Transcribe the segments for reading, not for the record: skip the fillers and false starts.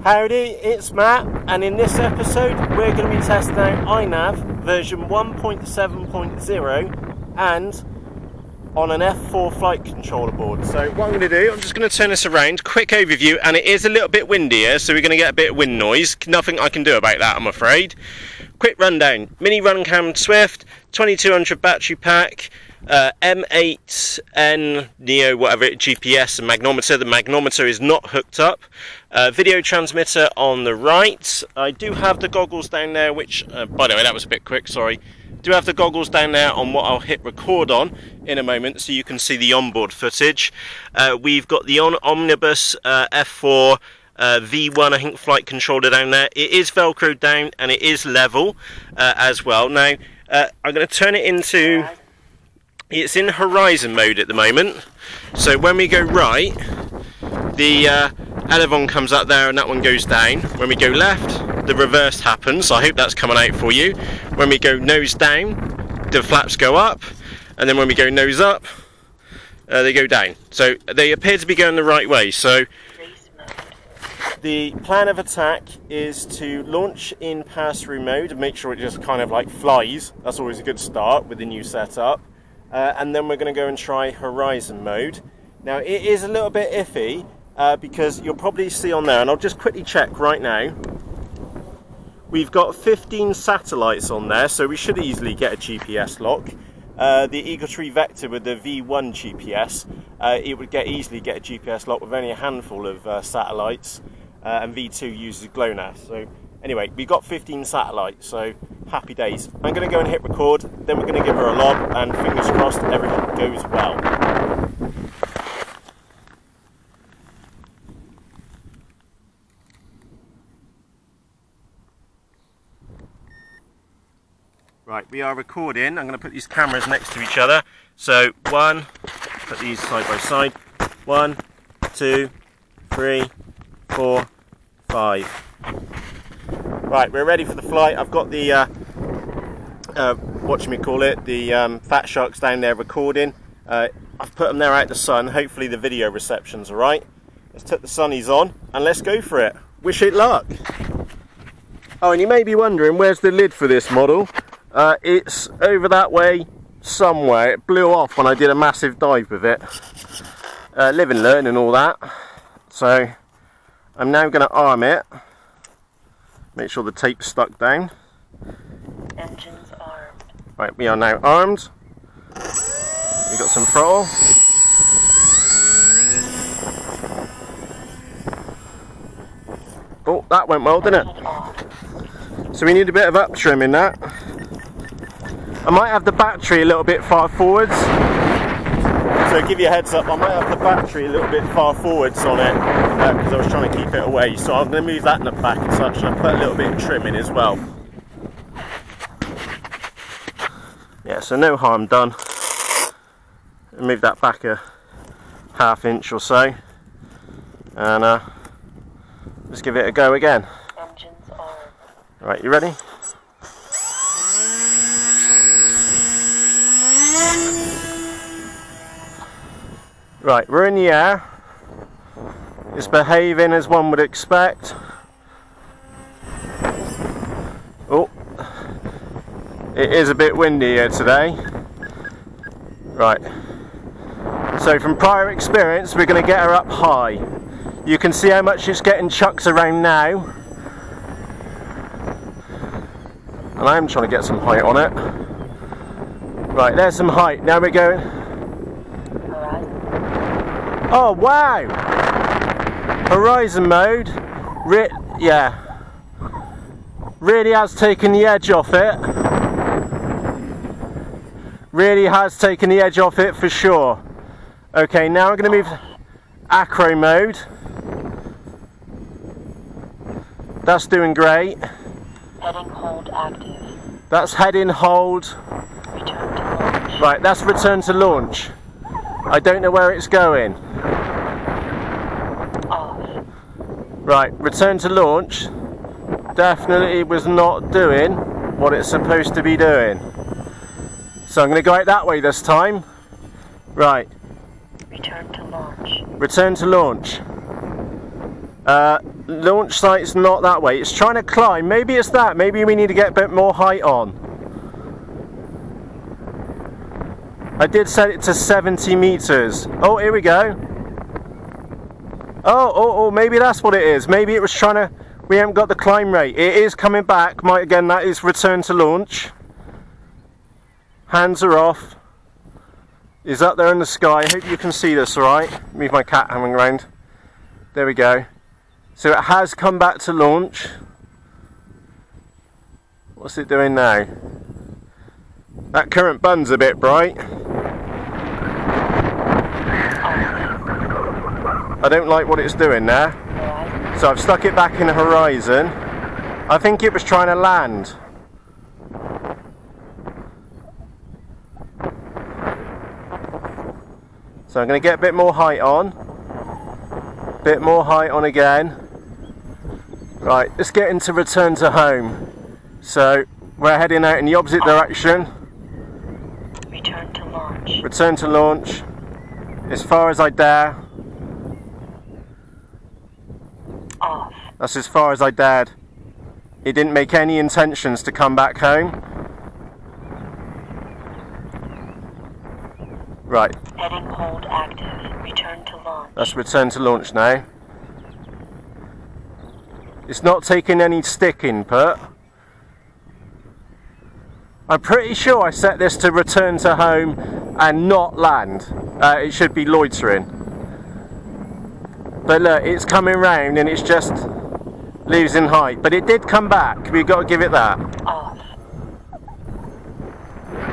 Howdy, it's Matt, and in this episode we're going to be testing out iNav version 1.7.0 and on an F4 flight controller board. So what I'm going to do, I'm just going to turn this around, quick overview, and it is a little bit windy here, so we're going to get a bit of wind noise. Nothing I can do about that, I'm afraid. Quick rundown: mini runcam Swift, 2200 battery pack, M8N Neo whatever, GPS and magnometer. The magnometer is not hooked up. Video transmitter on the right. I do have the goggles down there, which by the way, that was a bit quick, sorry. Do have the goggles down there on what I'll hit record on in a moment, so you can see the onboard footage. We've got the Omnibus F4 V1, I think, flight controller down there. It is velcroed down and it is level as well. Now I'm going to turn it into, it's in horizon mode at the moment, so when we go right, the elevon comes up there and that one goes down. When we go left, the reverse happens. I hope that's coming out for you. When we go nose down, the flaps go up, and then when we go nose up, they go down. So they appear to be going the right way. So the plan of attack is to launch in pass-through mode and make sure it just kind of like flies. That's always a good start with the new setup. And then we're going to go and try horizon mode. Now it is a little bit iffy because you'll probably see on there, and I'll just quickly check right now. We've got 15 satellites on there, so we should easily get a GPS lock. The Eagle Tree Vector with the V1 GPS, it would easily get a GPS lock with only a handful of satellites, and V2 uses GLONASS. So anyway, we've got 15 satellites, so happy days. I'm going to go and hit record, then we're going to give her a lob, and fingers crossed everything goes well. Right, we are recording. I'm going to put these cameras next to each other. So put these side by side. 1, 2, 3, 4, 5. Right, we're ready for the flight. I've got the the fat sharks down there recording. I've put them there out in the sun. Hopefully the video reception's alright. Let's put the sunnies on and let's go for it. Wish it luck. Oh, and you may be wondering, where's the lid for this model? It's over that way somewhere. It blew off when I did a massive dive with it. Live and learn and all that. So I'm now going to arm it. Make sure the tape's stuck down. Engines armed. Right, we are now armed. We've got some throttle. Oh, that went well, didn't it? So we need a bit of up trim in that. I might have the battery a little bit far forwards. So give you a heads up, I might have the battery a little bit far forwards on it because I was trying to keep it away. So I'm going to move that in the back and such, and I'll put a little bit of trim in as well. Yeah, so no harm done. Move that back a ½ inch or so, and let's give it a go again. Engines armed. Right, you ready? Right, we're in the air. It's behaving as one would expect. Oh, it is a bit windy here today. Right, so from prior experience, we're going to get her up high. You can see how much it's getting chucked around now. And I'm trying to get some height on it. Right, there's some height. Now we're going. Oh wow! Horizon mode. Yeah. Really has taken the edge off it. Really has taken the edge off it for sure. Okay, now I'm going to move acro mode. That's doing great. Heading hold active. That's heading hold. Return to launch. Right, that's return to launch. I don't know where it's going. Off. Right, return to launch. Definitely was not doing what it's supposed to be doing. So I'm going to go out that way this time. Right. Return to launch. Return to launch. Launch site's not that way. It's trying to climb. Maybe it's that. Maybe we need to get a bit more height on. I did set it to 70 meters. Oh, here we go. Oh, maybe that's what it is. Maybe it was trying to... We haven't got the climb rate. It is coming back. Again, that is return to launch. Hands are off. Is up there in the sky. I hope you can see this, alright? Move my cat hanging around. There we go. So it has come back to launch. What's it doing now? That current bun's a bit bright. I don't like what it's doing there. So I've stuck it back in the horizon. I think it was trying to land. So I'm going to get a bit more height on. Bit more height on again. Right, let's get into return to home. So we're heading out in the opposite direction. Return to launch. Return to launch. As far as I dare. Off. That's as far as I dared. He didn't make any intentions to come back home. Right. Heading hold active. Return to launch. That's return to launch now. It's not taking any stick input. I'm pretty sure I set this to return to home and not land. It should be loitering. But look, it's coming round and it's just losing height. But it did come back. We've got to give it that. Off.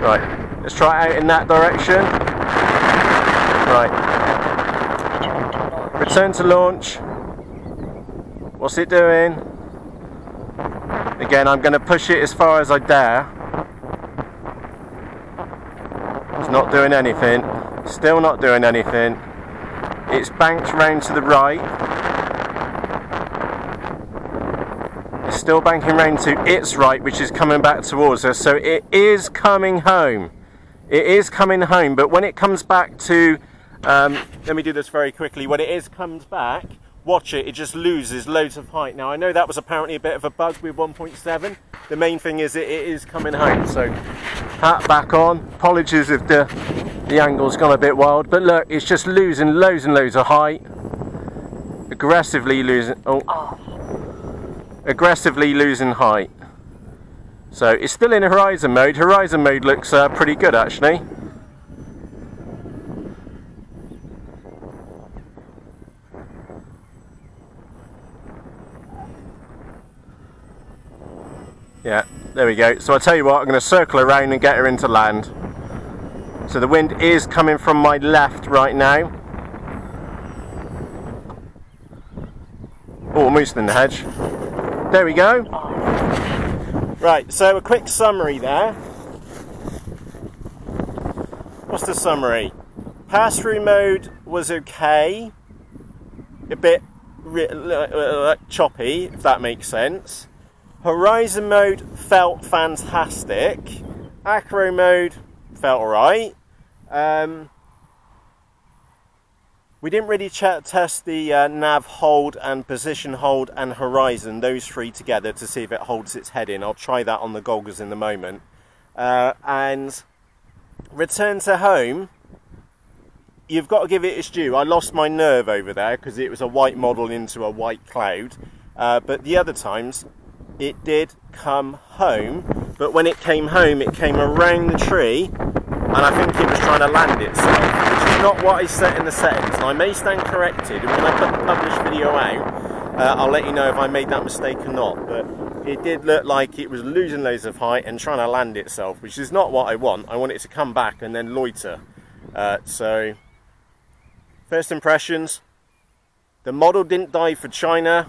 Right, let's try it out in that direction. Right. Return to launch. What's it doing? Again, I'm going to push it as far as I dare. It's not doing anything. Still not doing anything. It's banked round to the right. It's still banking round to its right, which is coming back towards us. So it is coming home. It is coming home, but when it comes back to... let me do this very quickly. When it comes back, watch it, it just loses loads of height. Now I know that was apparently a bit of a bug with 1.7. The main thing is it is coming home. So hat back on. Apologies if the angle's gone a bit wild, but look, it's just losing loads and loads of height. Aggressively losing. Aggressively losing height. So it's still in horizon mode. Horizon mode looks pretty good actually. Yeah, there we go. So I tell you what, I'm going to circle around and get her into land. So the wind is coming from my left right now. Oh, almost in the hedge. There we go. Right, so a quick summary there. What's the summary? Pass-through mode was okay. A bit choppy, if that makes sense. Horizon mode felt fantastic. Acro mode felt alright. We didn't really test the nav hold and position hold and horizon, those three together, to see if it holds its head in. I'll try that on the goggles in a moment. And return to home, you've got to give it its due. I lost my nerve over there because it was a white model into a white cloud. But the other times, it did come home. But when it came home, it came around the tree. And I think it was trying to land itself, which is not what I set in the settings. And I may stand corrected, and when I put the published video out, I'll let you know if I made that mistake or not. But it did look like it was losing loads of height and trying to land itself, which is not what I want. I want it to come back and then loiter. So, first impressions, the model didn't die for China.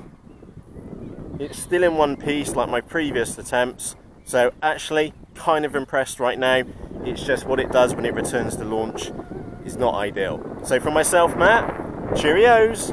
It's still in one piece like my previous attempts. So actually, kind of impressed right now. It's just what it does when it returns to launch is not ideal. So from myself, Matt, cheerios!